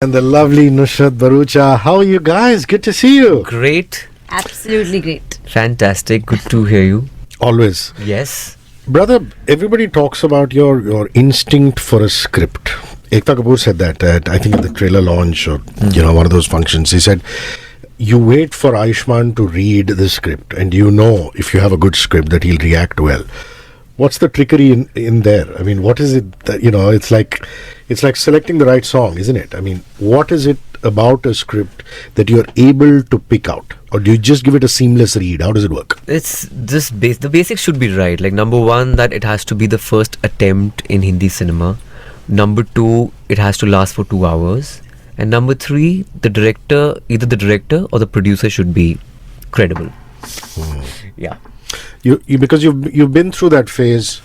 And the lovely Nushrat, Bharucha. How are you guys? Good to see you. Great. Absolutely great. Fantastic. Good to hear you. Always. Yes. Brother, everybody talks about your instinct for a script. Ekta Kapoor said that at, I think, at the trailer launch or, one of those functions. He said, you wait for Ayushmann to read the script and you know if you have a good script that he'll react well. What's the trickery in there? I mean, what is it that, it's like selecting the right song, isn't it? I mean, what is it about a script that you're able to pick out? Or do you just give it a seamless read? How does it work? It's just the basics should be right. Like, number one, that it has to be the first attempt in Hindi cinema. Number two, it has to last for 2 hours. And number three, either the director or the producer should be credible. Yeah. You because you've been through that phase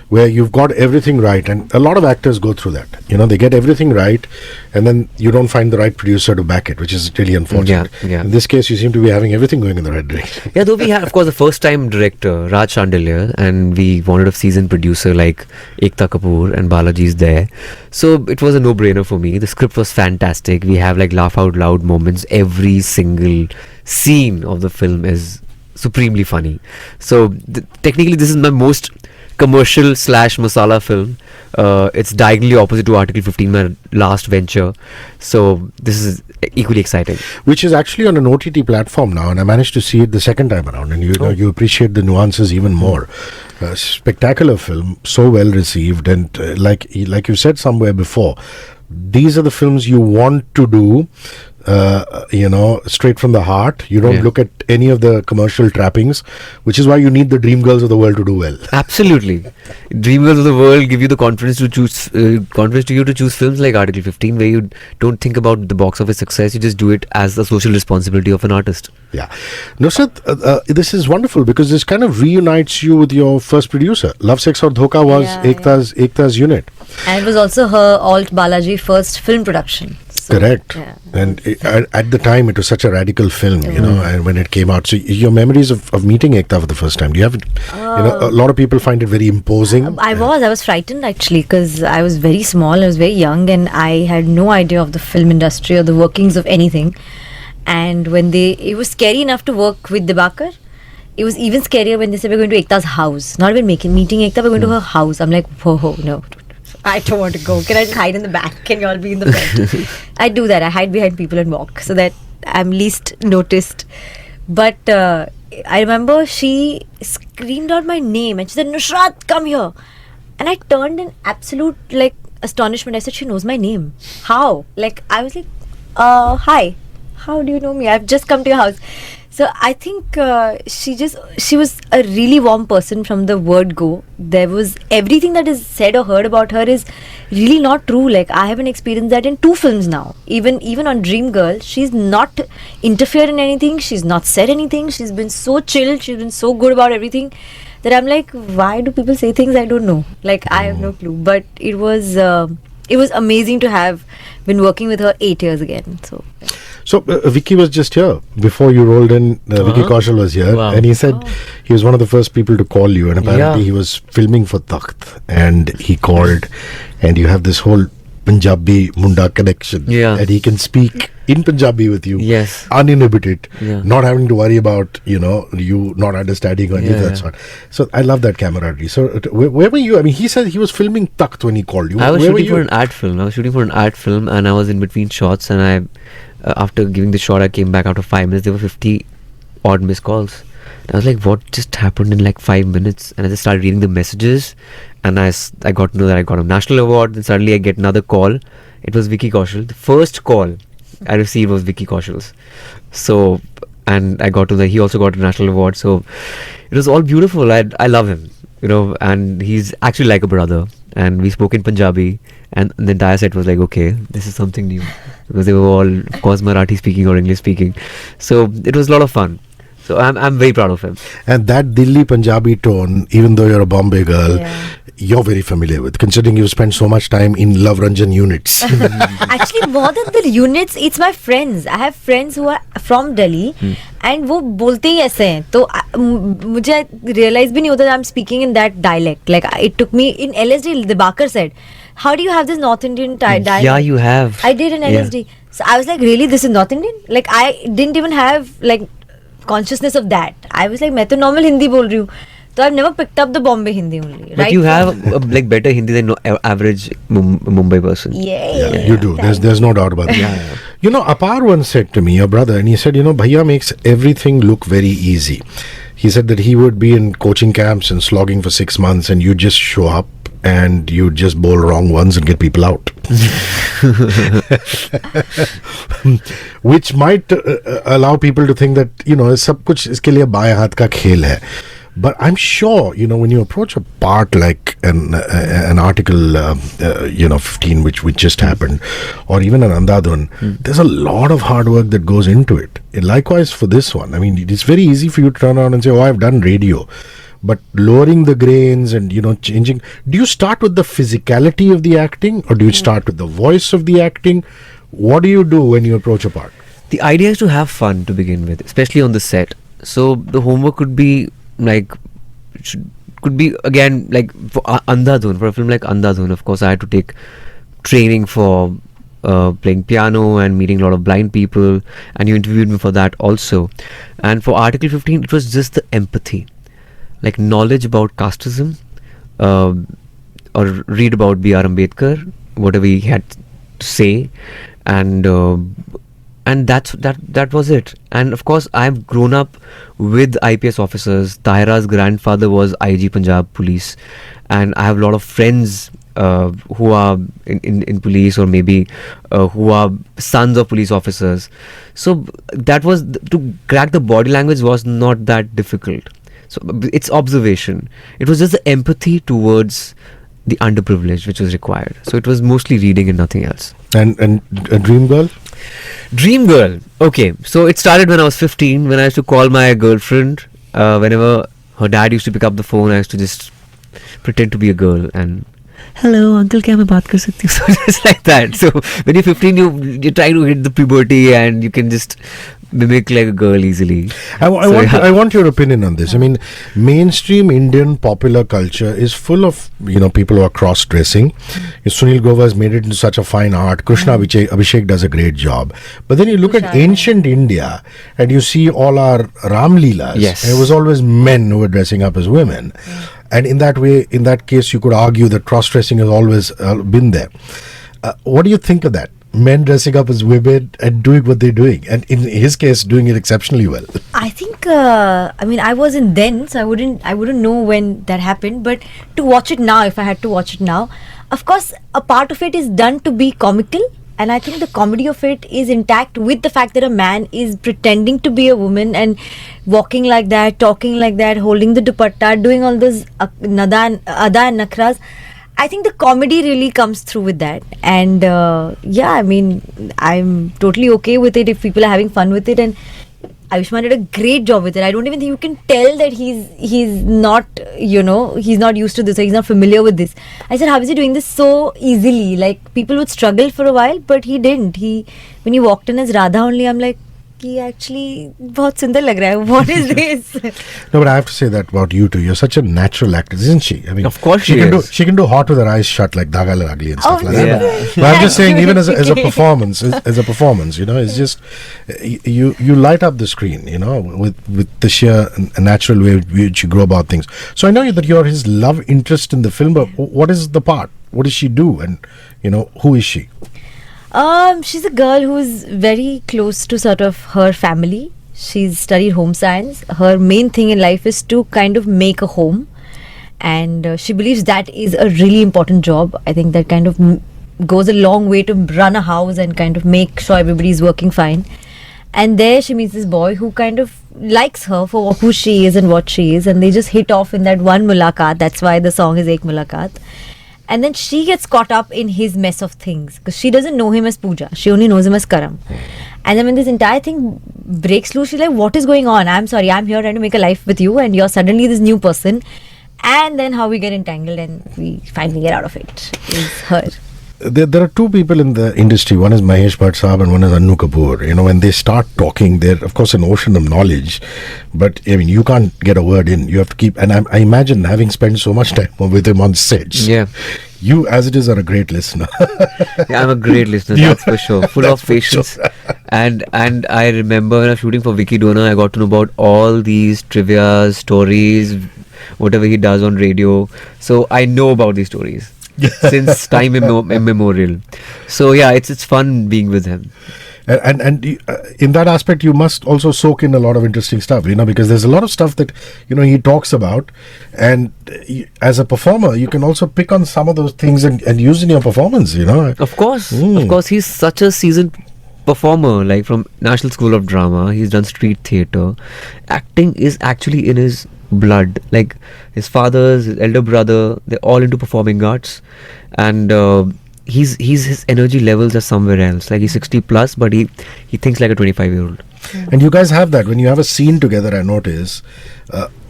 where you've got everything right, and a lot of actors go through that. They get everything right, and then you don't find the right producer to back it, which is really unfortunate. Yeah. In this case, you seem to be having everything going in the right direction. Yeah, though we had, of course, the first-time director, Raj Chandelier, and we wanted a seasoned producer like Ekta Kapoor, and Balaji's there. So it was a no-brainer for me. The script was fantastic. We have like laugh-out-loud moments. Every single scene of the film is supremely funny. So technically, this is my most commercial / masala film. It's diagonally opposite to Article 15, my last venture. So this is equally exciting. Which is actually on an OTT platform now, and I managed to see it the second time around, and you appreciate the nuances even more. Spectacular film, so well received, and like you said somewhere before, these are the films you want to do. Straight from the heart. You don't look at any of the commercial trappings, which is why you need the dream girls of the world to do well. Absolutely. Dream girls of the world give you the confidence to choose films like Article 15, where you don't think about the box office success. You just do it as the social responsibility of an artist. Yeah. Nushrat, this is wonderful because this kind of reunites you with your first producer. Love, Sex or Dhoka was Ekta's unit. And it was also her Alt Balaji first film production. So, correct. Yeah. And at the time, it was such a radical film, and when it came out. So your memories of meeting Ekta for the first time, do you have, a lot of people find it very imposing. I was frightened actually because I was very small, I was very young, and I had no idea of the film industry or the workings of anything. And it was scary enough to work with Dibakar. It was even scarier when they said we're going to Ekta's house. Not even meeting Ekta, we're going to her house. I'm like, whoa, no. I don't want to go. Can I just hide in the back? Can you all be in the front? I do that. I hide behind people and walk so that I'm least noticed. But I remember she screamed out my name and she said, Nushrat, come here. And I turned in absolute astonishment. I said, she knows my name. How? I was like, hi. How do you know me? I've just come to your house. So I think she was a really warm person from the word go. There was everything that is said or heard about her is really not true. I haven't experienced that in 2 films now. Even on Dream Girl, she's not interfered in anything. She's not said anything. She's been so chill. She's been so good about everything that I'm like, why do people say things I don't know? I have no clue. But it was amazing to have been working with her 8 years again. So Vicky was just here before you rolled in. Vicky Kaushal was here, and he said he was one of the first people to call you, and apparently he was filming for Takht, and he called, and you have this whole Punjabi Munda connection, and he can speak in Punjabi with you, uninhibited, not having to worry about you not understanding or any of that sort. So I love that camaraderie. So where were you? I mean, he said he was filming Takht when he called you. I was shooting for an ad film. And I was in between shots, and after giving the shot, I came back after 5 minutes. There were 50 odd missed calls. And I was like, what just happened in 5 minutes? And I just started reading the messages, and I got to know that I got a national award. Then suddenly I get another call. It was Vicky Kaushal. The first call I received was Vicky Kaushal's. So, and I got to know that he also got a national award. So it was all beautiful. I love him, and he's actually like a brother. And we spoke in Punjabi, and the entire set was like, okay, this is something new, because they were all, of course, Marathi speaking or English speaking. So it was a lot of fun. So I'm very proud of him. And that Delhi Punjabi tone, even though you're a Bombay girl, you're very familiar with, considering you spent so much time in Love Ranjan units. Actually, more than the units, it's my friends. I have friends who are from Delhi, and वो बोलते ही ऐसे हैं. तो मुझे realize भी नहीं होता that I'm speaking in that dialect. It took me in LSD. Dibakar said, how do you have this North Indian dialect? Yeah, you have. I did in Yeah. LSD. So I was like, really, this is North Indian? Like, I didn't even have like consciousness of that. I was like, मैं तो normal Hindi बोल रही हूँ. So I've never picked up the Bombay Hindi only. But you have like better Hindi than average Mumbai person. Yeah, You do. There's no doubt about that. Yeah. You know, Apar once said to me, your brother, and he said, Bhaiya makes everything look very easy. He said that he would be in coaching camps and slogging for 6 months, and you just show up and you just bowl wrong ones and get people out. Which might allow people to think that, सब कुछ इसके लिए बाएं हाथ का खेल है. But I'm sure, when you approach a part like an article, 15, which just happened, or even an Andhadhun, there's a lot of hard work that goes into it. And likewise for this one, I mean, it's very easy for you to turn around and say, oh, I've done radio. But lowering the grains and, changing, do you start with the physicality of the acting, or do you start with the voice of the acting? What do you do when you approach a part? The idea is to have fun to begin with, especially on the set. So the homework could be again like for Andhadhun, for a film like Andhadhun. Of course, I had to take training for playing piano and meeting a lot of blind people, and you interviewed me for that also. And for Article 15, it was just the empathy, like knowledge about casteism, or read about B.R. Ambedkar, whatever he had to say, and that was it. And of course, I've grown up with IPS officers. Tahira's grandfather was IG Punjab Police, and I have a lot of friends who are in police, or maybe who are sons of police officers. So that was to crack the body language was not that difficult. So it's observation. It was just the empathy towards the underprivileged which was required. So it was mostly reading and nothing else. And a Dream Girl? Dream Girl. Okay, so it started when I was 15, when I used to call my girlfriend. Whenever her dad used to pick up the phone, I used to just pretend to be a girl and, hello uncle, क्या मैं बात कर सकती हूँ? So just like that. So when you're 15, you're trying to hit the puberty and you can just mimic like a girl easily. I want your opinion on this. I mean, mainstream Indian popular culture is full of people who are cross-dressing. Sunil Grover has made it into such a fine art. Krishna Abhishek does a great job. But then you look at ancient India and you see all our Ram Leelas. Yes. And it was always men who were dressing up as women. And in that case, you could argue that cross-dressing has always been there. What do you think of that? Men dressing up as women and doing what they're doing, and in his case, doing it exceptionally well. I think, I wasn't then, so I wouldn't know when that happened. But to watch it now, if I had to watch it now, of course, a part of it is done to be comical, and I think the comedy of it is intact with the fact that a man is pretending to be a woman and walking like that, talking like that, holding the dupatta, doing all those ada and nakras. I think the comedy really comes through with that, and I'm totally okay with it if people are having fun with it. And Ayushmann did a great job with it. I don't even think you can tell that he's not he's not used to this, or he's not familiar with this. I said, how is he doing this so easily? Like, people would struggle for a while, but he didn't. When he walked in as Radha only, I'm like, कि actually बहुत सुंदर लग रहा है. What is this? No, but I have to say that about you too. You're such a natural actress, isn't she? I mean, of course she can do hot with her eyes shut, like Dhaga Lagli and stuff like yeah. that. But I'm just saying, even as a performance, it's just you light up the screen, with the sheer natural way which you go about things. So I know that you're his love interest in the film, but what is the part? What does she do? And who is she? She's a girl who's very close to sort of her family. She's studied home science. Her main thing in life is to kind of make a home, and she believes that is a really important job. I think that kind of goes a long way to run a house and kind of make sure everybody's working fine. And there she meets this boy who kind of likes her for who she is and what she is, and they just hit off in that one mulaqat. That's why the song is Ek Mulaqat. And then she gets caught up in his mess of things, because she doesn't know him as Pooja. She only knows him as Karam. And then when this entire thing breaks loose, she's like, what is going on? I'm sorry, I'm here trying to make a life with you, and you're suddenly this new person. And then how we get entangled and we finally get out of it is her. There are two people in the industry. One is Mahesh Bhatt Saab and one is Annu Kapoor. When they start talking, they're of course an ocean of knowledge, but I mean, you can't get a word in. You have to keep. And I imagine, having spent so much time with him on sets, You, as it is, are a great listener. Yeah, I'm a great listener, that's for sure. Full of patience. And I remember when I was shooting for Vicky Dona, I got to know about all these trivia stories, whatever he does on radio. So I know about these stories since time immemorial. So yeah, it's fun being with him. And in that aspect, you must also soak in a lot of interesting stuff, because there's a lot of stuff that, he talks about. And as a performer, you can also pick on some of those things and use in your performance, Of course. He's such a seasoned performer, like from National School of Drama. He's done street theatre. Acting is actually in his blood. Like his father, his elder brother, they're all into performing arts. And his energy levels are somewhere else. Like he's 60 plus, but he thinks like a 25-year-old. And you guys have that when you have a scene together. I notice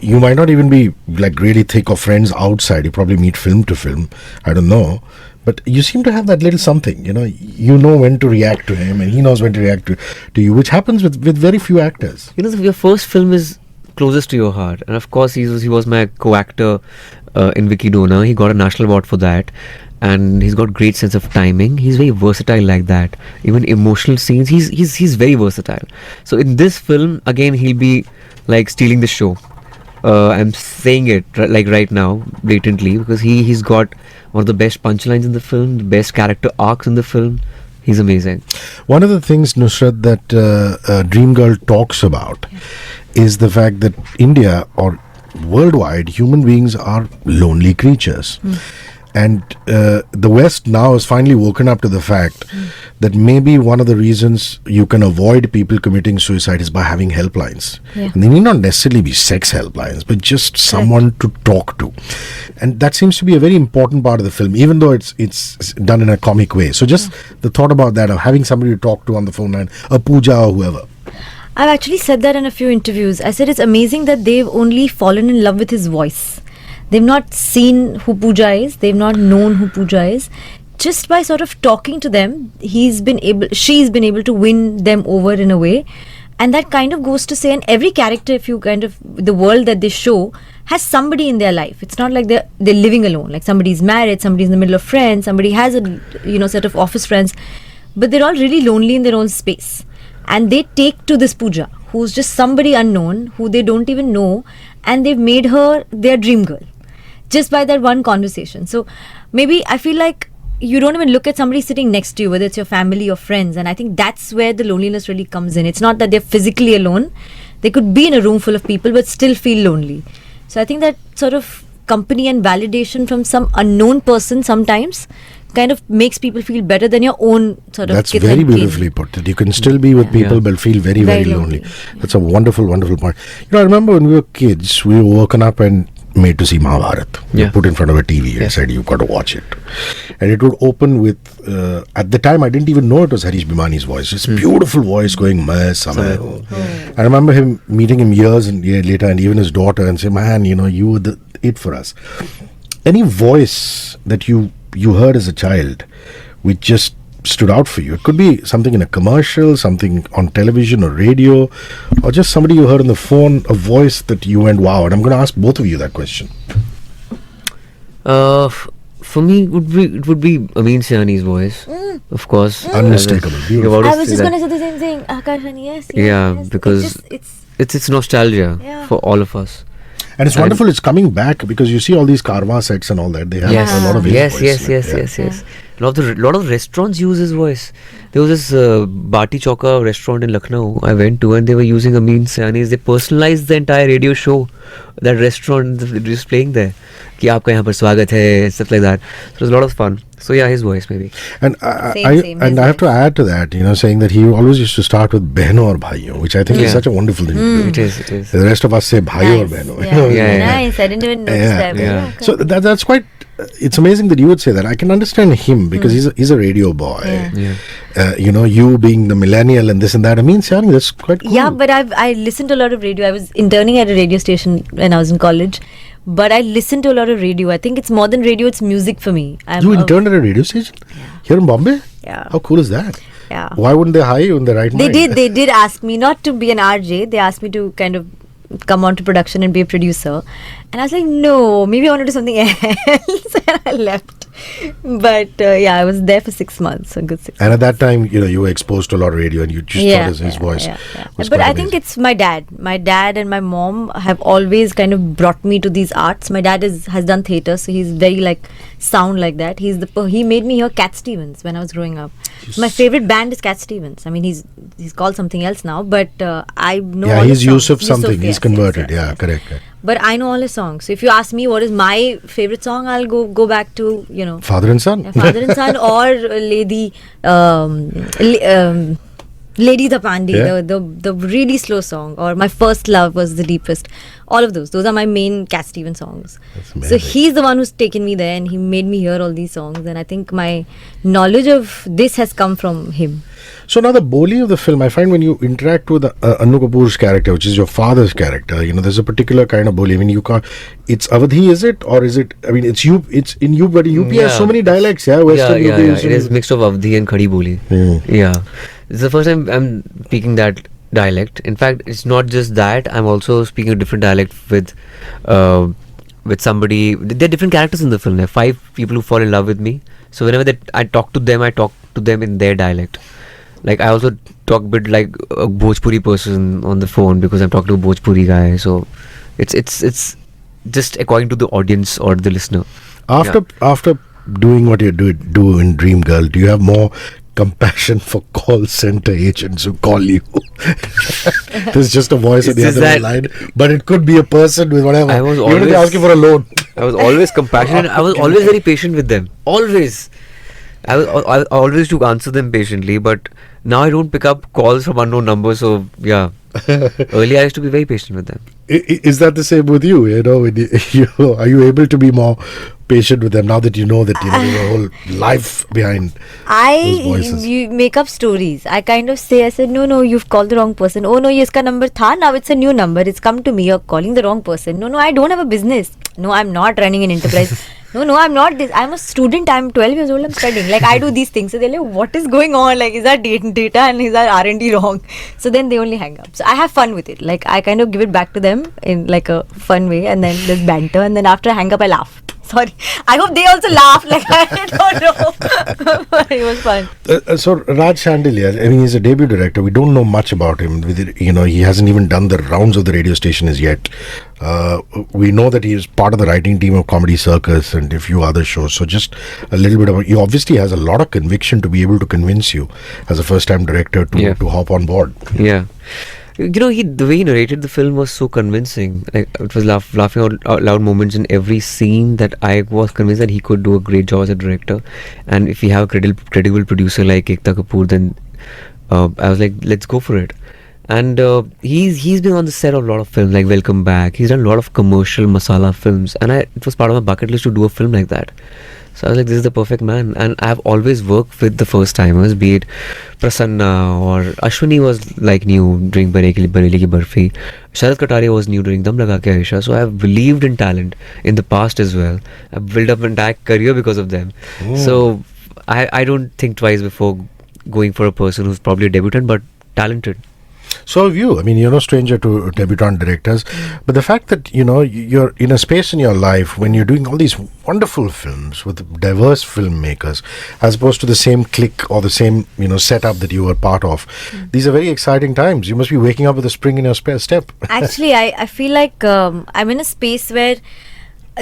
you might not even be like really thick of friends outside. You probably meet film to film. I don't know, but you seem to have that little something. You know when to react to him, and he knows when to react to you, which happens with very few actors. Your first film is closest to your heart, and of course he was my co-actor in Vicky Dona. He got a national award for that. And he's got great sense of timing. He's very versatile like that. Even emotional scenes, he's very versatile. So in this film, again, he'll be like stealing the show. I'm saying it like right now, blatantly, because he's got one of the best punchlines in the film, the best character arcs in the film. He's amazing. One of the things, Nushrat, that Dream Girl talks about is the fact that India or worldwide, human beings are lonely creatures. And the West now has finally woken up to the fact that maybe one of the reasons you can avoid people committing suicide is by having helplines. Yeah. And they need not necessarily be sex helplines, but just someone to talk to. And that seems to be a very important part of the film, even though it's done in a comic way. So just the thought about that, of having somebody to talk to on the phone line, a puja or whoever. I've actually said that in a few interviews. I said it's amazing that they've only fallen in love with his voice. They've not seen who Pooja is. They've not known who Pooja is. Just by sort of talking to them, she's been able to win them over in a way. And that kind of goes to say, and every character, if you kind of, the world that they show has somebody in their life. It's not like they're living alone. Like somebody's married, somebody's in the middle of friends, somebody has a, set of office friends. But they're all really lonely in their own space. And they take to this Pooja, who's just somebody unknown, who they don't even know. And they've made her their dream girl. Just by that one conversation. So maybe I feel like you don't even look at somebody sitting next to you, whether it's your family or friends. And I think that's where the loneliness really comes in. It's not that they're physically alone. They could be in a room full of people but still feel lonely. So I think that sort of company and validation from some unknown person sometimes kind of makes people feel better than your own sort of. That's very beautifully put. That you can still be with people but feel very, very lonely. That's a wonderful, wonderful point. I remember when we were kids, we were woken up and made to see Mahabharata. Put in front of a TV and said, you've got to watch it. And it would open with, at the time I didn't even know it was Harish Bhimani's voice. This beautiful voice going, Main Samay Ho. I remember meeting him years later, and even his daughter, and say, man, you were it for us. Any voice that you heard as a child which just stood out for you? It could be something in a commercial, something on television or radio, or just somebody you heard on the phone, a voice that you went, wow. And I'm going to ask both of you that question. For me, it would be Amin Sayani's voice, of course. Unmistakable. I was just going to say the same thing. Akashani, yes. Because it's nostalgia for all of us. And it's wonderful it's coming back, because you see all these Karma sets and all that. They have a lot of his voice. Yes. A lot of restaurants use his voice. There was this Bati Chowka restaurant in Lucknow I went to, and they were using Amin Sayani's. They personalized the entire radio show. That restaurant just playing there. Ki aapka yahan par swagat hai, stuff like that. So it was a lot of fun. So yeah, his voice maybe. And I have to add to that, saying that he always used to start with Behno or Bhaiyo, which I think is such a wonderful thing to do. It is. The rest of us say Bhaiyo or Behno. Nice. I didn't even notice that. Yeah. So that's quite. It's amazing that you would say that. I can understand him because he's a radio boy. You being the millennial and this and that. I mean, Sayani, that's quite cool. Yeah, but I listened to a lot of radio. I was interning at a radio station when I was in college. But I listened to a lot of radio. I think it's more than radio, it's music for me. You interned at a radio station? Yeah. Here in Bombay? Yeah. How cool is that? Yeah. Why wouldn't they hire you in the right mind? They did ask me not to be an RJ. They asked me to kind of come on to production and be a producer. And I was like, no, maybe I want to do something else. And I left. But yeah, I was there for 6 months, a good 6 And at months. that time, you were exposed to a lot of radio, and you just thought his voice was But quite I think amazing. it's my dad. My dad and my mom have always kind of brought me to these arts. My dad has done theatre, so he's very like sound like that. He made me hear Cat Stevens when I was growing up. My favorite band is Cat Stevens. I mean, he's called something else now, but I know. Yeah, all he's his songs. Yusuf something. Yusuf, He's yes, converted. yes, Yeah, yes. correct. But I know all his songs. So if you ask me what is my favorite song, I'll go back to Father and son. Father and Son or Lady Tapandi, Yeah. the really slow song, or My First Love Was the Deepest. All of those are my main Cat Stevens songs. That's So amazing. he's the one who's taken me there, and he made me hear all these songs. And I think my knowledge of this has come from him. So now the Boli of the film, I find when you interact with Annu Kapoor's character, which is your father's character, there's a particular kind of Boli. I mean, you can't. It's Awadhi, is it, or is it? I mean, it's you. It's in UP, but UP has so many dialects. Yeah, Western UP. It is mixed of Avdi and Khadi Boli. Yeah, it's the first time I'm speaking that dialect. In fact, it's not just that. I'm also speaking a different dialect with somebody. There are different characters in the film. There are 5 people who fall in love with me. So whenever I talk to them in their dialect. Like I also talk a bit like a Bhojpuri person on the phone because I'm talking to a Bhojpuri guy. So it's just according to the audience or the listener. After doing what you do in Dream Girl, do you have more compassion for call center agents who call you? There's just a voice at the It's other just line, but it could be a person with whatever. I was Even if always- they're asking for a loan. I was always compassionate. I was always very patient with them. Always. I always to answer them patiently, but now I don't pick up calls from unknown numbers. So yeah, earlier I used to be very patient with them. Is that the same with you? Are you able to be more patient with them now that you know that there's a whole life behind those voices? You make up stories. I kind of say, I said, no, you've called the wrong person. Oh no, yeska number tha. Now it's a new number. It's come to me. You're calling the wrong person. No, I don't have a business. No, I'm not running an enterprise. No, I'm not this. I'm a student. I'm 12 years old. I'm studying. Like I do these things. So they're like, what is going on? Like, is our data and is our R&D wrong? So then they only hang up. So I have fun with it. Like I kind of give it back to them in like a fun way, and then there's banter, and then after I hang up, I laugh. Sorry, I hope they also laugh. Like I don't know, but it was fun. So Raj Chandelier, I mean, he's a debut director. We don't know much about him. He hasn't even done the rounds of the radio station as yet. We know that he is part of the writing team of Comedy Circus and a few other shows. So just a little bit about. He obviously has a lot of conviction to be able to convince you as a first-time director to hop on board. Yeah. The way he narrated the film was so convincing. Like, it was laughing out loud moments in every scene that I was convinced that he could do a great job as a director. And if we have a credible producer like Ekta Kapoor, then I was like, let's go for it. And he's been on the set of a lot of films like Welcome Back. He's done a lot of commercial masala films, and it was part of my bucket list to do a film like that. So I was like, this is the perfect man. And I've always worked with the first timers, be it Prasanna or Ashwini was like new during Bareli Ki Barfi. Sharad Kataria was new during Dam Laga Ke Aisha. So I've believed in talent in the past as well. I've built up an entire career because of them. So I don't think twice before going for a person who's probably a debutant but talented. So have you. I mean, you're no stranger to debutant directors, but the fact that you're in a space in your life when you're doing all these wonderful films with diverse filmmakers, as opposed to the same clique or the same setup that you were part of. These are very exciting times. You must be waking up with a spring in your step. Actually, I feel like I'm in a space where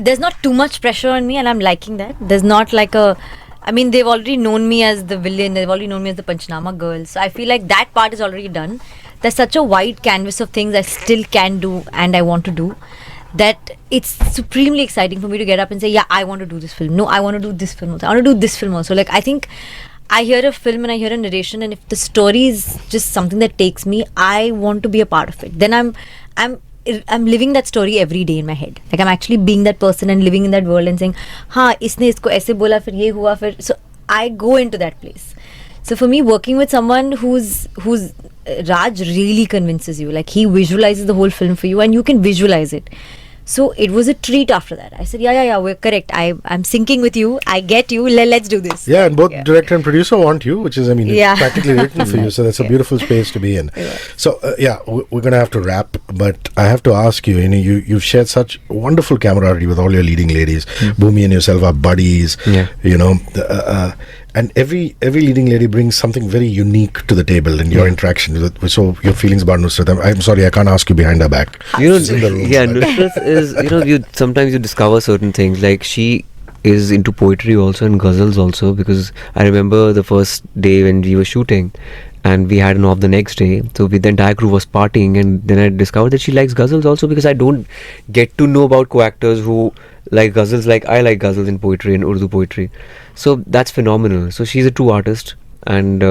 there's not too much pressure on me, and I'm liking that. There's not like they've already known me as the villain. They've already known me as the Panchnama girl. So I feel like that part is already done. There's such a wide canvas of things I still can do and I want to do, that it's supremely exciting for me to get up and say, yeah, I want to do this film. No, I want to do this film also. I want to do this film also. Like, I think I hear a film and I hear a narration, and if the story is just something that takes me, I want to be a part of it. Then I'm living that story every day in my head. Like, I'm actually being that person and living in that world and saying, isne isko aise bola, fir ye hua, fir. So I go into that place. So for me, working with someone who's Raj really convinces you. Like, he visualizes the whole film for you, and you can visualize it. So it was a treat after that. I said, yeah, we're correct. I'm syncing with you. I get you. Let's do this. Yeah, and both director and producer want you, which is, I mean, it's practically written for you. So that's a beautiful space to be in. Yeah. So, we're going to have to wrap. But I have to ask you, you've shared such wonderful camaraderie with all your leading ladies. Bhumi and yourself are buddies. Yeah. And every leading lady brings something very unique to the table in your interaction. So your feelings about Nushrat. I'm sorry, I can't ask you behind her back. She's in the room, Nushrat is, sometimes you discover certain things. Like, she is into poetry also and ghazals also, because I remember the first day when we were shooting and we had an off the next day, so the entire crew was partying, and then I discovered that she likes ghazals also, because I don't get to know about co-actors who like ghazals like I like ghazals in poetry and Urdu poetry. So that's phenomenal. So she's a true artist, and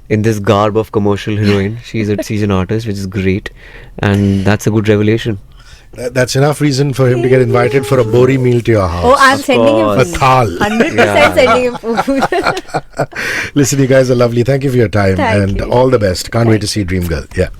in this garb of commercial heroine, she's an artist, which is great, and that's a good revelation. That's enough reason for him to get invited for a bori meal to your house. Oh, I'm sending him A food. thal. 100% sending him food. Listen, you guys are lovely. Thank you for your time. Thank and you. all the best. Can't wait to see Dream Girl. Yeah.